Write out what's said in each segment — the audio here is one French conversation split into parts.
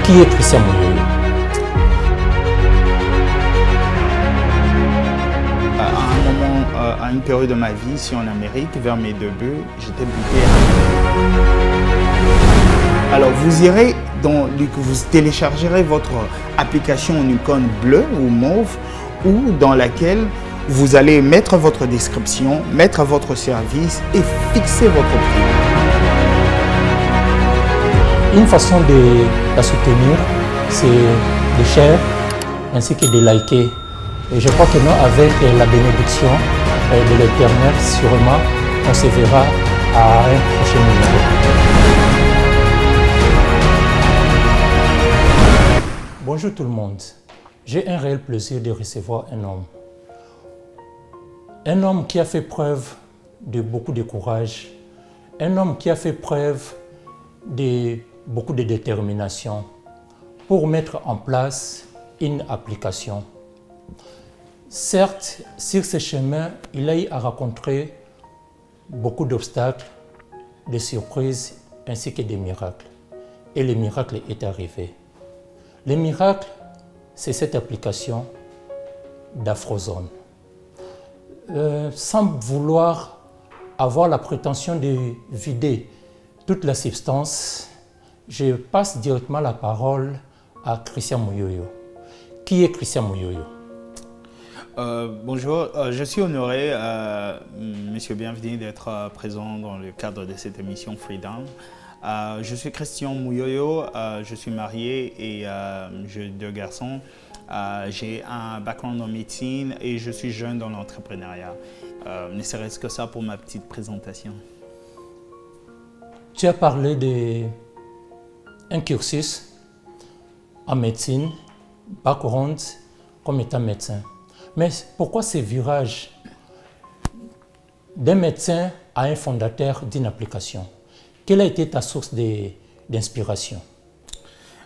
Qui est Christian Muyoyo? À une période de ma vie, ici en Amérique, vers mes débuts, j'étais buté. Alors vous irez, vous téléchargerez votre application en icône bleue ou mauve, ou dans laquelle vous allez mettre votre description, mettre votre service et fixer votre prix. Une façon de la soutenir, c'est de share ainsi que de liker. Et je crois que nous, avec la bénédiction de l'Éternel, sûrement, on se verra à un prochain numéro. Bonjour tout le monde. J'ai un réel plaisir de recevoir un homme. Un homme qui a fait preuve de beaucoup de courage. Un homme qui a fait preuve de beaucoup de détermination pour mettre en place une application. Certes, sur ce chemin, il a eu à rencontrer beaucoup d'obstacles, de surprises ainsi que des miracles. Et le miracle est arrivé. Le miracle, c'est cette application d'Afrozone. Sans vouloir avoir la prétention de vider toute la substance, je passe directement la parole à Christian Muyoyo. Qui est Christian Muyoyo? Bonjour, je suis honoré, Monsieur Bienvenu, d'être présent dans le cadre de cette émission Freedom. Je suis Christian Muyoyo, je suis marié et j'ai 2 garçons. J'ai un background en médecine et je suis jeune dans l'entrepreneuriat. Ne serait-ce que ça pour ma petite présentation. Tu as parlé d'un cursus en médecine, background comme étant médecin. Mais pourquoi ce virage d'un médecin à un fondateur d'une application? Quelle a été ta source d'inspiration?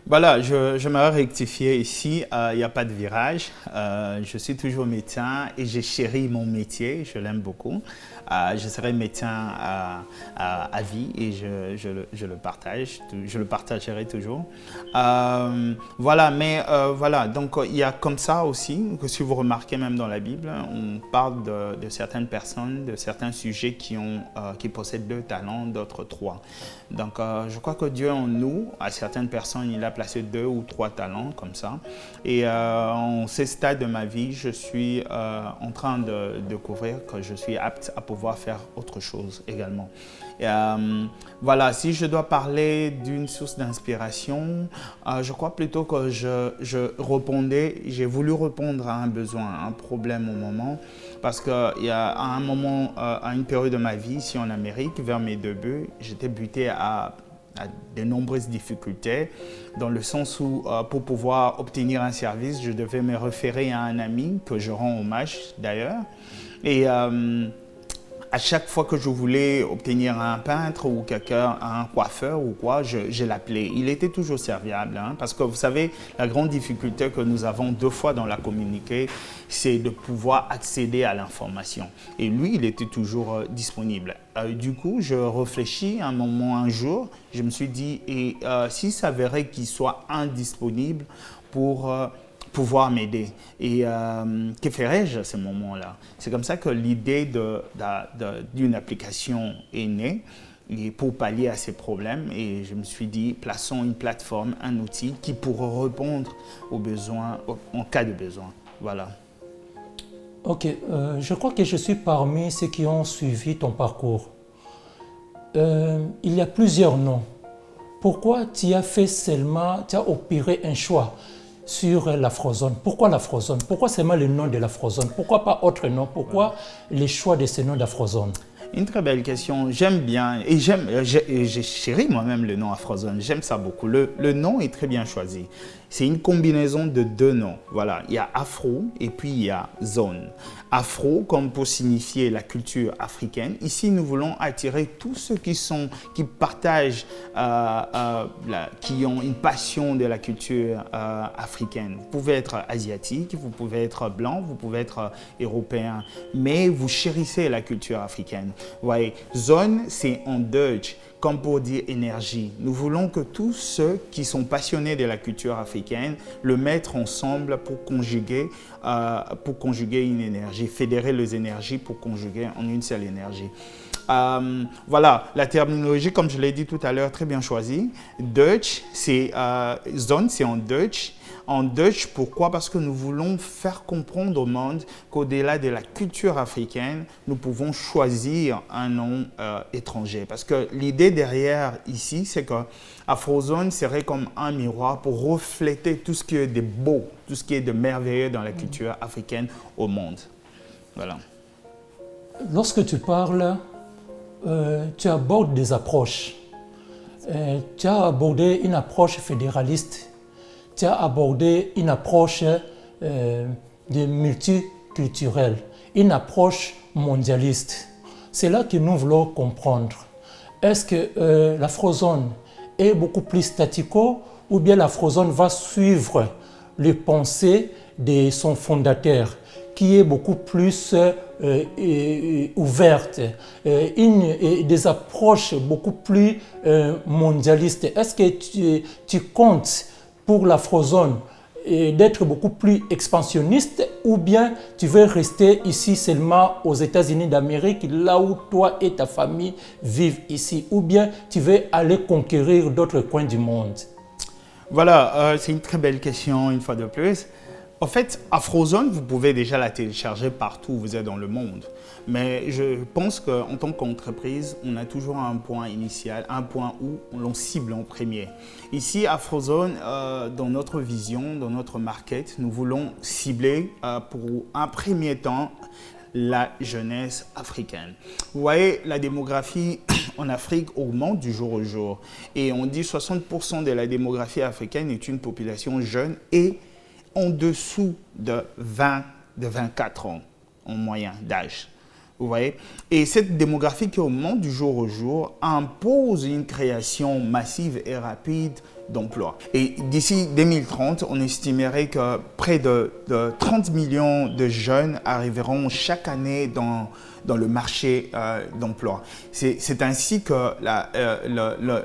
Voilà, j'aimerais rectifier ici, il n'y a pas de virage. Je suis toujours médecin et j'ai chéri mon métier, je l'aime beaucoup. Je serai médecin à vie et je le partage, je le partagerai toujours. Voilà, mais voilà, donc il y a comme ça aussi, que si vous remarquez même dans la Bible, on parle de certaines personnes, de certains sujets qui possèdent 2 talents, d'autres 3. Donc je crois que Dieu en nous, à certaines personnes, il a placé 2 ou 3 talents comme ça. Et en ce stade de ma vie, je suis en train de découvrir que je suis apte à pouvoir faire autre chose également. Et, voilà, si je dois parler d'une source d'inspiration, je crois plutôt que j'ai voulu répondre à un besoin, à un problème au moment, parce qu'il y a à un moment, à une période de ma vie ici en Amérique, vers mes débuts, j'étais buté à de nombreuses difficultés, dans le sens où pour pouvoir obtenir un service, je devais me référer à un ami que je rends hommage d'ailleurs. Et à chaque fois que je voulais obtenir un peintre ou quelqu'un, un coiffeur ou quoi, je l'appelais. Il était toujours serviable, hein, parce que vous savez, la grande difficulté que nous avons 2 fois dans la communauté, c'est de pouvoir accéder à l'information. Et lui, il était toujours disponible. Du coup, je réfléchis un jour, je me suis dit, et s'il s'avérait qu'il soit indisponible pour pouvoir m'aider. Et que ferais-je à ce moment-là? C'est comme ça que l'idée d'une application est née et pour pallier à ces problèmes. Et je me suis dit, plaçons une plateforme, un outil qui pourra répondre aux besoins, en cas de besoin. Voilà. Ok, je crois que je suis parmi ceux qui ont suivi ton parcours. Il y a plusieurs noms. Pourquoi tu as opéré un choix sur l'Afrozone? Pourquoi l'Afrozone? Pourquoi seulement le nom de l'Afrozone? Pourquoi pas autre nom? Pourquoi les choix de ce nom d'Afrozone? Une très belle question. J'aime bien et j'ai chéri moi-même le nom Afrozone. J'aime ça beaucoup. Le nom est très bien choisi. C'est une combinaison de 2 noms. Voilà, il y a Afro et puis il y a Zone. Afro comme pour signifier la culture africaine. Ici, nous voulons attirer tous ceux qui partagent, qui ont une passion de la culture africaine. Vous pouvez être asiatique, vous pouvez être blanc, vous pouvez être européen, mais vous chérissez la culture africaine. Vous voyez, Zone, c'est en Dutch comme pour dire énergie. Nous voulons que tous ceux qui sont passionnés de la culture africaine le mettent ensemble pour conjuguer une énergie, fédérer les énergies pour conjuguer en une seule énergie. Voilà, la terminologie, comme je l'ai dit tout à l'heure, très bien choisie. Dutch, c'est zone, c'est en Dutch. En Dutch, pourquoi? Parce que nous voulons faire comprendre au monde qu'au-delà de la culture africaine, nous pouvons choisir un nom étranger. Parce que l'idée derrière ici, c'est que Afrozone serait comme un miroir pour refléter tout ce qui est de beau, tout ce qui est de merveilleux dans la culture africaine au monde. Voilà. Lorsque tu parles, tu abordes des approches. Tu as abordé une approche fédéraliste. Tu as abordé une approche multiculturelle, une approche mondialiste. C'est là que nous voulons comprendre. Est-ce que l'Afrozone est beaucoup plus statico ou bien l'Afrozone va suivre les pensées de son fondateur qui est beaucoup plus ouverte, des approches beaucoup plus mondialistes. Est-ce que tu comptes pour l'Afrozone d'être beaucoup plus expansionniste ou bien tu veux rester ici seulement aux États-Unis d'Amérique, là où toi et ta famille vivent ici, ou bien tu veux aller conquérir d'autres coins du monde? Voilà, c'est une très belle question une fois de plus. En fait, Afrozone, vous pouvez déjà la télécharger partout où vous êtes dans le monde. Mais je pense qu'en tant qu'entreprise, on a toujours un point initial, un point où l'on cible en premier. Ici, Afrozone, dans notre vision, dans notre market, nous voulons cibler pour un premier temps la jeunesse africaine. Vous voyez, la démographie en Afrique augmente du jour au jour. Et on dit 60% de la démographie africaine est une population jeune et en dessous de 24 ans en moyen d'âge. Vous voyez? Et cette démographie qui augmente du jour au jour impose une création massive et rapide d'emplois. Et d'ici 2030, on estimerait que près de 30 millions de jeunes arriveront chaque année dans le marché d'emploi. C'est ainsi que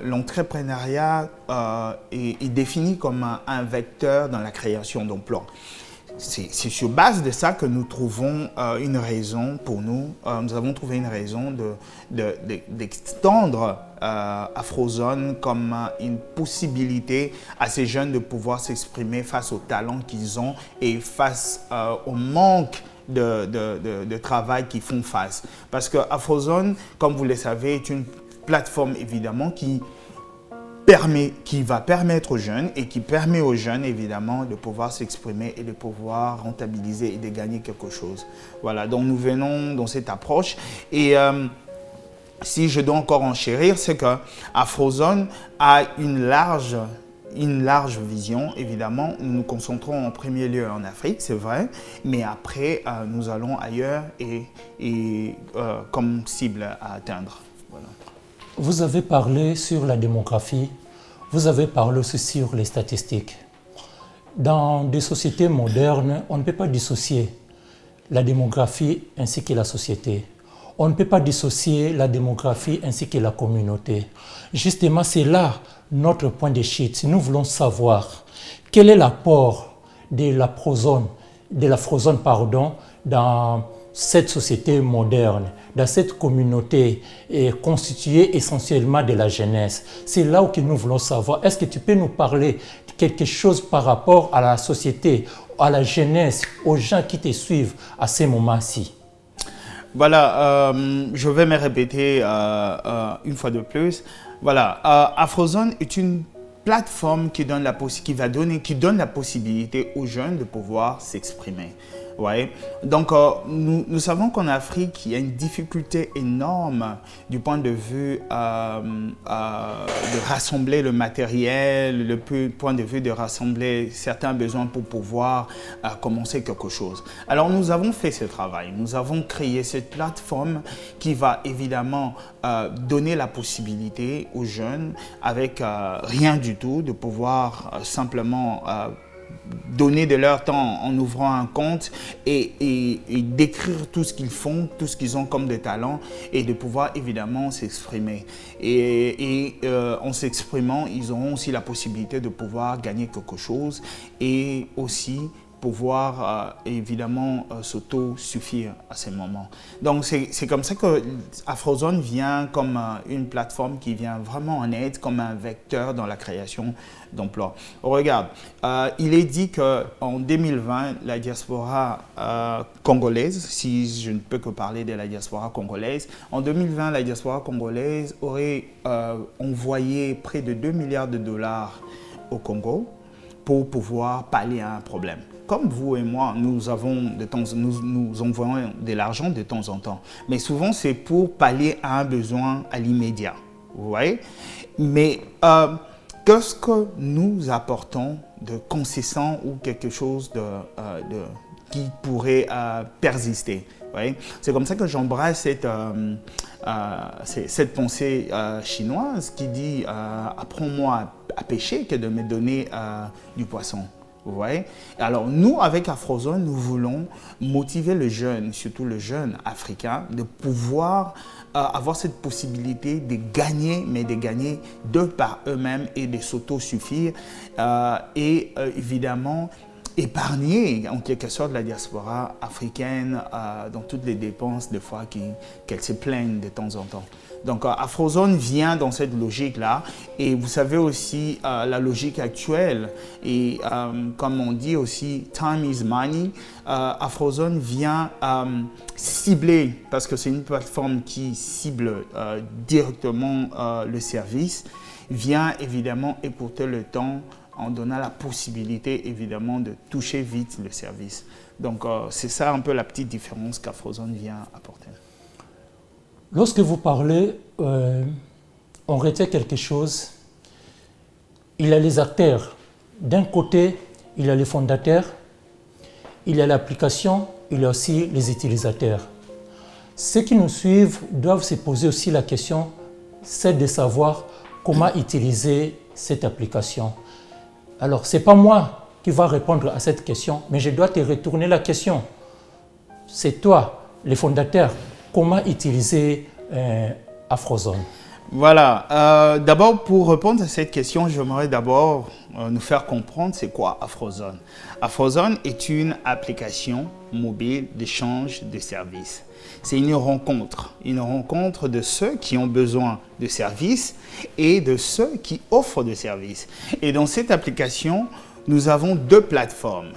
l'entrepreneuriat est défini comme un vecteur dans la création d'emplois. C'est sur base de ça que nous trouvons une raison pour nous. Nous avons trouvé une raison d'extendre Afrozone comme une possibilité à ces jeunes de pouvoir s'exprimer face aux talents qu'ils ont et face au manque de travail qu'ils font face. Parce que Afrozone, comme vous le savez, est une plateforme évidemment qui va permettre aux jeunes et qui permet aux jeunes évidemment de pouvoir s'exprimer et de pouvoir rentabiliser et de gagner quelque chose. Voilà, donc nous venons dans cette approche et si je dois encore enchérir, c'est que Afrozone a une large vision, évidemment. Nous nous concentrons en premier lieu en Afrique, c'est vrai, mais après nous allons ailleurs et comme cible à atteindre. Voilà. Vous avez parlé sur la démographie, vous avez parlé aussi sur les statistiques. Dans des sociétés modernes, on ne peut pas dissocier la démographie ainsi que la société. On ne peut pas dissocier la démographie ainsi que la communauté. Justement, c'est là notre point de chute. Nous voulons savoir quel est l'apport de l'Afrozone dans cette société moderne, dans cette communauté constituée essentiellement de la jeunesse. C'est là où nous voulons savoir. Est-ce que tu peux nous parler de quelque chose par rapport à la société, à la jeunesse, aux gens qui te suivent à ces moments-ci? Voilà, je vais me répéter une fois de plus. Voilà, Afrozone est une plateforme qui donne la possibilité aux jeunes de pouvoir s'exprimer. Ouais. Donc, nous savons qu'en Afrique, il y a une difficulté énorme du point de vue de rassembler le matériel, le point de vue de rassembler certains besoins pour pouvoir commencer quelque chose. Alors, nous avons fait ce travail. Nous avons créé cette plateforme qui va évidemment donner la possibilité aux jeunes, avec rien du tout, de pouvoir simplement donner de leur temps en ouvrant un compte et d'écrire tout ce qu'ils font, tout ce qu'ils ont comme des talents et de pouvoir évidemment s'exprimer. Et en s'exprimant, ils auront aussi la possibilité de pouvoir gagner quelque chose et aussi pouvoir évidemment s'auto-suffire à ces moments. Donc c'est comme ça que Afrozone vient comme une plateforme qui vient vraiment en aide, comme un vecteur dans la création d'emplois. Regarde, il est dit qu'en 2020, la diaspora congolaise, si je ne peux que parler de la diaspora congolaise, en 2020, la diaspora congolaise aurait envoyé près de 2 milliards de dollars au Congo pour pouvoir pallier à un problème. Comme vous et moi, nous envoyons de l'argent de temps en temps. Mais souvent, c'est pour pallier à un besoin à l'immédiat. Vous voyez? Mais qu'est-ce que nous apportons de consistant ou quelque chose qui pourrait persister? C'est comme ça que j'embrasse cette pensée chinoise qui dit apprends-moi à pêcher que de me donner du poisson. Vous voyez? Alors nous, avec Afrozone, nous voulons motiver le jeune, surtout le jeune africain, de pouvoir avoir cette possibilité de gagner, mais de gagner d'eux par eux-mêmes et de s'auto-suffire et évidemment épargner en quelque sorte la diaspora africaine dans toutes les dépenses des fois qu'elle se plaignent de temps en temps. Donc Afrozone vient dans cette logique-là et vous savez aussi la logique actuelle et comme on dit aussi time is money, Afrozone vient cibler parce que c'est une plateforme qui cible directement le service, vient évidemment écourter le temps en donnant la possibilité, évidemment, de toucher vite le service. Donc, c'est ça un peu la petite différence qu'Afrozone vient apporter. Lorsque vous parlez, on retient quelque chose. Il y a les acteurs. D'un côté, il y a les fondateurs, il y a l'application, il y a aussi les utilisateurs. Ceux qui nous suivent doivent se poser aussi la question, c'est de savoir comment utiliser cette application. Alors, ce n'est pas moi qui va répondre à cette question, mais je dois te retourner la question. C'est toi, les fondateurs, comment utiliser Afrozone? Voilà. D'abord, pour répondre à cette question, j'aimerais d'abord nous faire comprendre c'est quoi Afrozone. Afrozone est une application mobile d'échange de services. C'est une rencontre de ceux qui ont besoin de services et de ceux qui offrent des services. Et dans cette application, nous avons deux plateformes.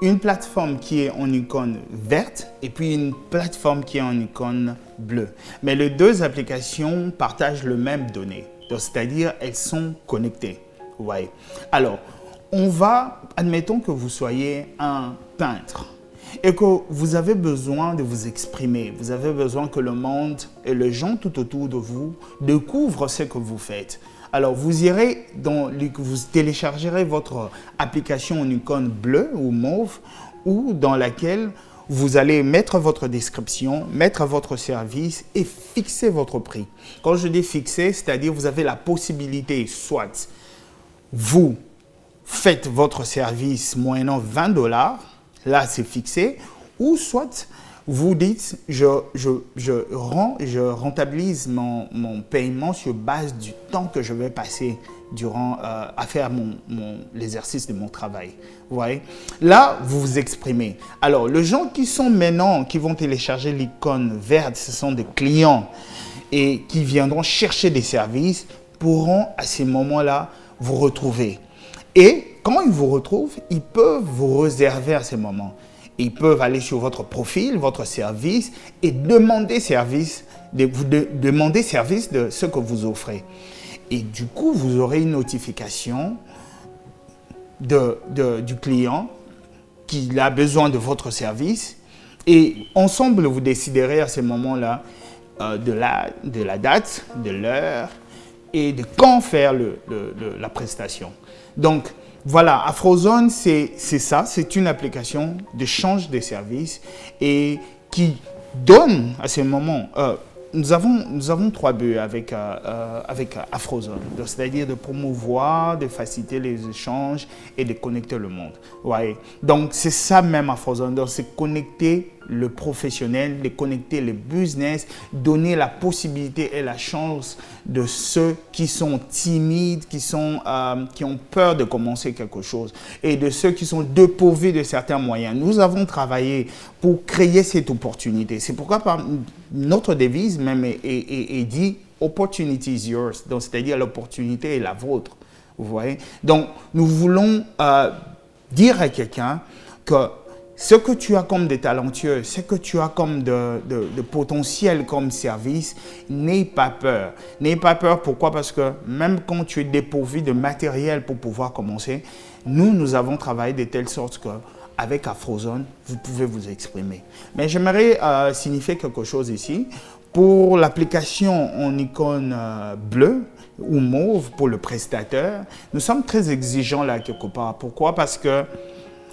Une plateforme qui est en icône verte et puis une plateforme qui est en icône bleue. Mais les deux applications partagent le même données, c'est-à-dire elles sont connectées. Ouais. Alors, admettons que vous soyez un peintre et que vous avez besoin de vous exprimer, vous avez besoin que le monde et les gens tout autour de vous découvrent ce que vous faites. Alors, vous téléchargerez votre application en icône bleue ou mauve ou dans laquelle vous allez mettre votre description, mettre votre service et fixer votre prix. Quand je dis fixer, c'est-à-dire vous avez la possibilité, soit vous faites votre service moyennant 20 $, là c'est fixé, ou soit vous dites je rentabilise mon paiement sur base du temps que je vais passer à faire l'exercice de mon travail. Vous voyez? Là, vous vous exprimez. Alors, les gens qui vont télécharger l'icône verte, ce sont des clients et qui viendront chercher des services, pourront à ces moments-là vous retrouver. Et quand ils vous retrouvent, ils peuvent vous réserver à ces moments. Ils peuvent aller sur votre profil, votre service et demander service de ce que vous offrez. Et du coup, vous aurez une notification du client qui a besoin de votre service. Et ensemble, vous déciderez à ce moment-là de la date, de l'heure et de quand faire la prestation. Donc, voilà, Afrozone, c'est ça, c'est une application d'échange de services et qui donne à ce moment nous avons trois buts avec Afrozone, c'est-à-dire de promouvoir, de faciliter les échanges et de connecter le monde. Ouais. Donc, c'est ça même Afrozone, c'est connecter le professionnel, de connecter le business, donner la possibilité et la chance de ceux qui sont timides, qui ont peur de commencer quelque chose et de ceux qui sont dépourvus de certains moyens. Nous avons travaillé pour créer cette opportunité. C'est pourquoi notre devise même est dit « Opportunity is yours », c'est-à-dire l'opportunité est la vôtre. Vous voyez? Donc, nous voulons dire à quelqu'un que ce que tu as comme de talentueux, ce que tu as comme de potentiel comme service, n'aie pas peur. N'aie pas peur, pourquoi? Parce que même quand tu es dépourvu de matériel pour pouvoir commencer, nous avons travaillé de telle sorte que avec Afrozone, vous pouvez vous exprimer. Mais j'aimerais signifier quelque chose ici. Pour l'application en icône bleue ou mauve pour le prestataire, nous sommes très exigeants là quelque part. Pourquoi? Parce que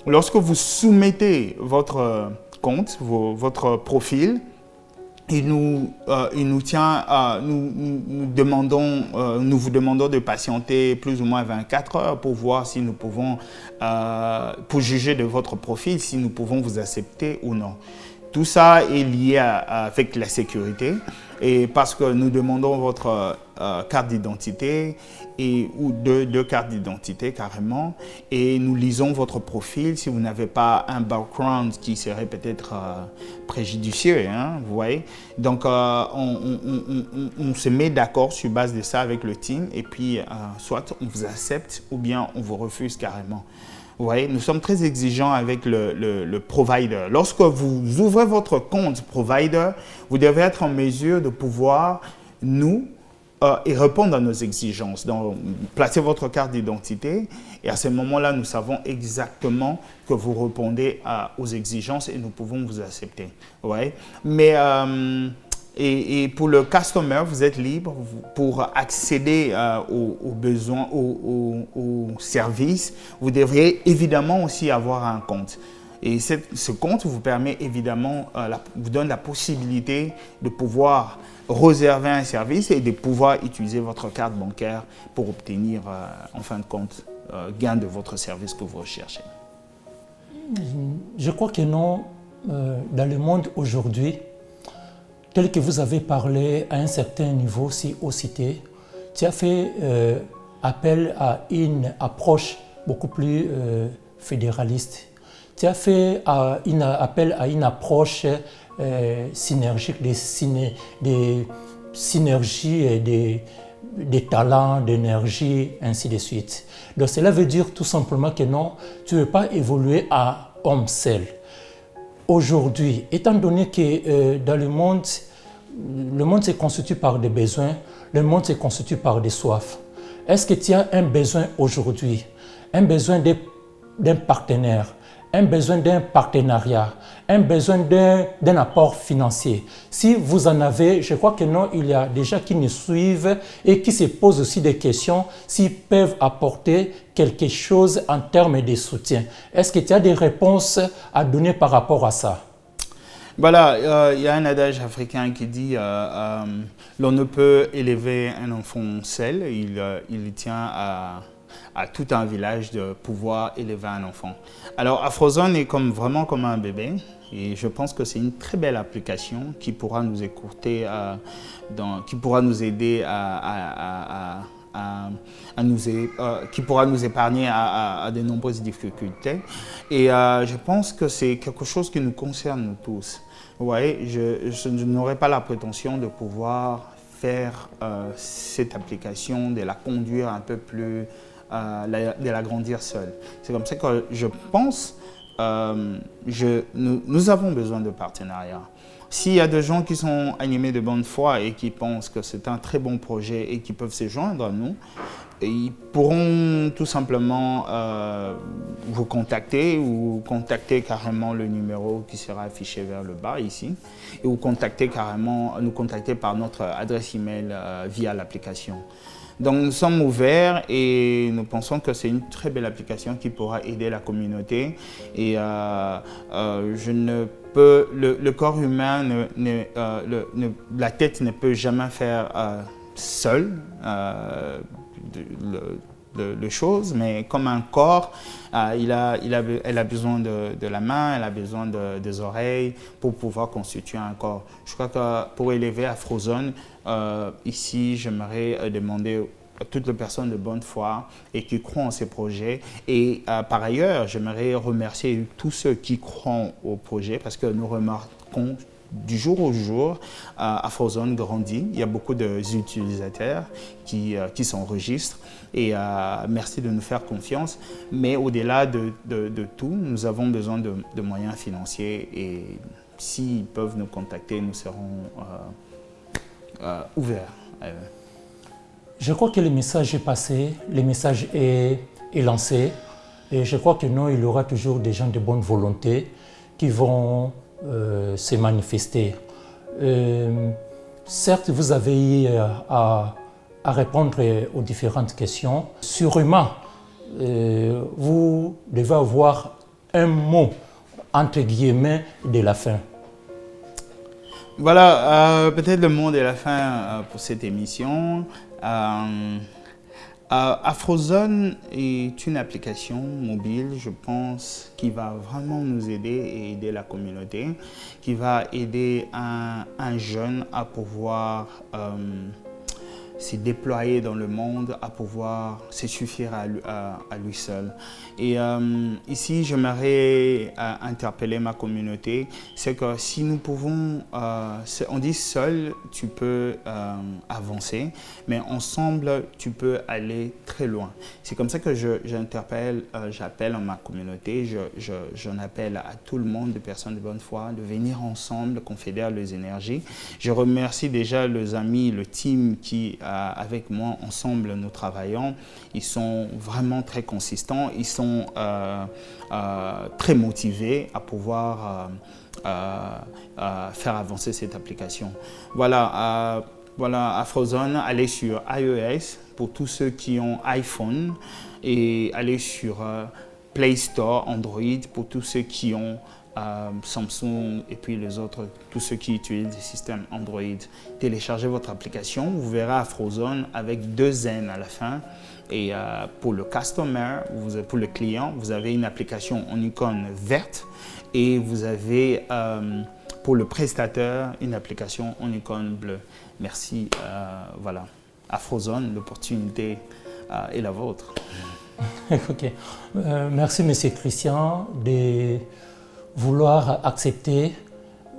lorsque vous soumettez votre compte, votre profil, nous vous demandons de patienter plus ou moins 24 heures pour voir si nous pouvons, pour juger de votre profil, si nous pouvons vous accepter ou non. Tout ça est lié avec la sécurité et parce que nous demandons votre carte d'identité ou deux cartes d'identité carrément et nous lisons votre profil si vous n'avez pas un background qui serait peut-être préjudicieux, hein, vous voyez. Donc on se met d'accord sur base de ça avec le team et puis soit on vous accepte ou bien on vous refuse carrément. Vous voyez, nous sommes très exigeants avec le provider. Lorsque vous ouvrez votre compte provider, vous devez être en mesure de pouvoir et répondre à nos exigences. Donc, placez votre carte d'identité et à ce moment-là, nous savons exactement que vous répondez aux exigences et nous pouvons vous accepter. Vous voyez? Mais et pour le customer, vous êtes libre pour accéder aux besoins, aux services. Vous devriez évidemment aussi avoir un compte. Et ce compte vous permet évidemment, vous donne la possibilité de pouvoir réserver un service et de pouvoir utiliser votre carte bancaire pour obtenir, en fin de compte, gain de votre service que vous recherchez. Je crois que non. Dans le monde aujourd'hui, tel que vous avez parlé à un certain niveau, si au cité, tu as fait appel à une approche beaucoup plus fédéraliste. Tu as fait appel à une approche synergique, des synergies et des talents, d'énergie, ainsi de suite. Donc cela veut dire tout simplement que non, tu ne veux pas évoluer à homme seul. Aujourd'hui, étant donné que dans le monde se constitue par des besoins, le monde se constitue par des soifs. Est-ce que tu as un besoin aujourd'hui, un besoin d'un partenaire, un besoin d'un partenariat, un besoin d'un apport financier? Si vous en avez, je crois que non, il y a des gens qui nous suivent et qui se posent aussi des questions s'ils peuvent apporter quelque chose en termes de soutien. Est-ce que tu as des réponses à donner par rapport à ça? Voilà, il y a un adage africain qui dit l'on ne peut élever un enfant seul, il tient à tout un village de pouvoir élever un enfant. Alors Afrozone est vraiment comme un bébé et je pense que c'est une très belle application qui pourra nous écouter, qui pourra nous aider qui pourra nous épargner à de nombreuses difficultés. Et je pense que c'est quelque chose qui nous concerne nous tous. Vous voyez, je n'aurai pas la prétention de pouvoir faire cette application, de la conduire un peu plus, de la grandir seule. C'est comme ça que je pense, nous avons besoin de partenariats. S'il y a des gens qui sont animés de bonne foi et qui pensent que c'est un très bon projet et qui peuvent se joindre à nous, ils pourront tout simplement vous contacter ou contacter carrément le numéro qui sera affiché vers le bas ici et nous contacter par notre adresse email via l'application. Donc nous sommes ouverts et nous pensons que c'est une très belle application qui pourra aider la communauté. Et le corps humain, la tête ne peut jamais faire seul les choses, mais comme un corps, elle a besoin de la main, elle a besoin des oreilles pour pouvoir constituer un corps. Je crois que pour élever Afrozone, ici, j'aimerais demander à toutes les personnes de bonne foi et qui croient en ces projets. Et par ailleurs, j'aimerais remercier tous ceux qui croient au projet parce que nous remarquons du jour au jour, Afrozone grandit. Il y a beaucoup d'utilisateurs qui s'enregistrent et merci de nous faire confiance. Mais au-delà de tout, nous avons besoin de moyens financiers et s'ils peuvent nous contacter, nous serons ouverts. Je crois que le message est passé, le message est lancé et je crois que non, il y aura toujours des gens de bonne volonté qui vont se manifester. Certes, vous avez eu à répondre aux différentes questions. Sûrement, vous devez avoir un mot, entre guillemets, de la fin. Voilà, peut-être le mot de la fin pour cette émission. Afrozone est une application mobile, je pense, qui va vraiment nous aider et aider la communauté, qui va aider un jeune à pouvoir se déployer dans le monde, à pouvoir se suffire à lui seul. Et ici, j'aimerais interpeller ma communauté, c'est que si nous pouvons, on dit seul, tu peux avancer, mais ensemble, tu peux aller très loin. C'est comme ça que j'appelle ma communauté, j'en appelle à tout le monde, des personnes de bonne foi, de venir ensemble, confédérer les énergies. Je remercie déjà les amis, le team qui avec moi, ensemble, nous travaillons. Ils sont vraiment très consistants, ils sont très motivés à pouvoir faire avancer cette application. Voilà, Afrozone, allez sur iOS pour tous ceux qui ont iPhone et allez sur Play Store, Android pour tous ceux qui ont Samsung et puis les autres, tous ceux qui utilisent des systèmes Android. Téléchargez votre application, vous verrez Afrozone avec 2 N à la fin. Et pour le customer, pour le client, vous avez une application en icône verte et vous avez pour le prestataire une application en icône bleue. Merci, voilà. Afrozone, l'opportunité est la vôtre. Ok. Merci, Monsieur Christian, de vouloir accepter,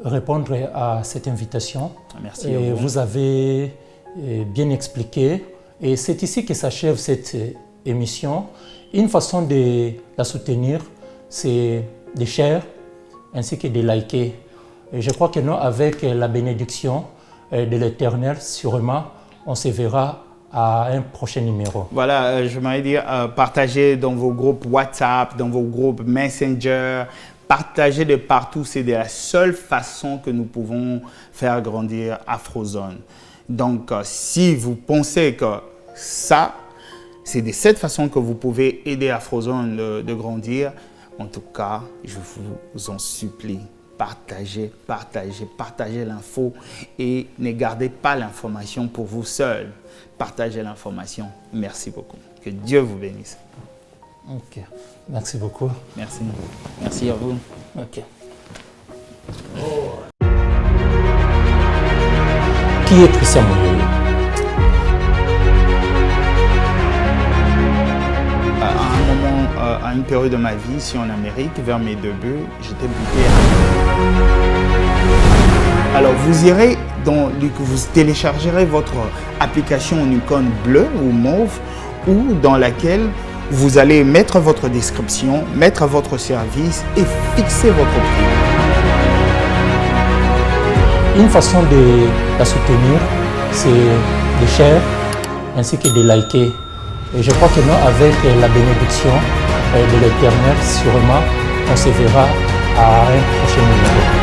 répondre à cette invitation. Merci. Et vous avez bien expliqué. Et c'est ici que s'achève cette émission. Une façon de la soutenir, c'est de share ainsi que de liker. Et je crois que nous, avec la bénédiction de l'Éternel, sûrement, on se verra à un prochain numéro. Voilà, j'aimerais dire, partagez dans vos groupes WhatsApp, dans vos groupes Messenger, partagez de partout. C'est de la seule façon que nous pouvons faire grandir Afrozone. Donc, si vous pensez que ça, c'est de cette façon que vous pouvez aider Afrozone de grandir, en tout cas, je vous en supplie, partagez l'info et ne gardez pas l'information pour vous seul. Partagez l'information. Merci beaucoup. Que Dieu vous bénisse. Ok. Merci beaucoup. Merci. Merci à vous. Ok. Qui est Christian Mouyoli? À une période de ma vie, ici en Amérique, vers mes débuts, j'étais buté. Alors vous irez, vous téléchargerez votre application en icône bleue ou mauve, ou dans laquelle vous allez mettre votre description, mettre votre service et fixer votre prix. Une façon de la soutenir, c'est de share ainsi que de liker. Et je crois que nous, avec la bénédiction de l'Éternel, sûrement, on se verra à un prochain numéro.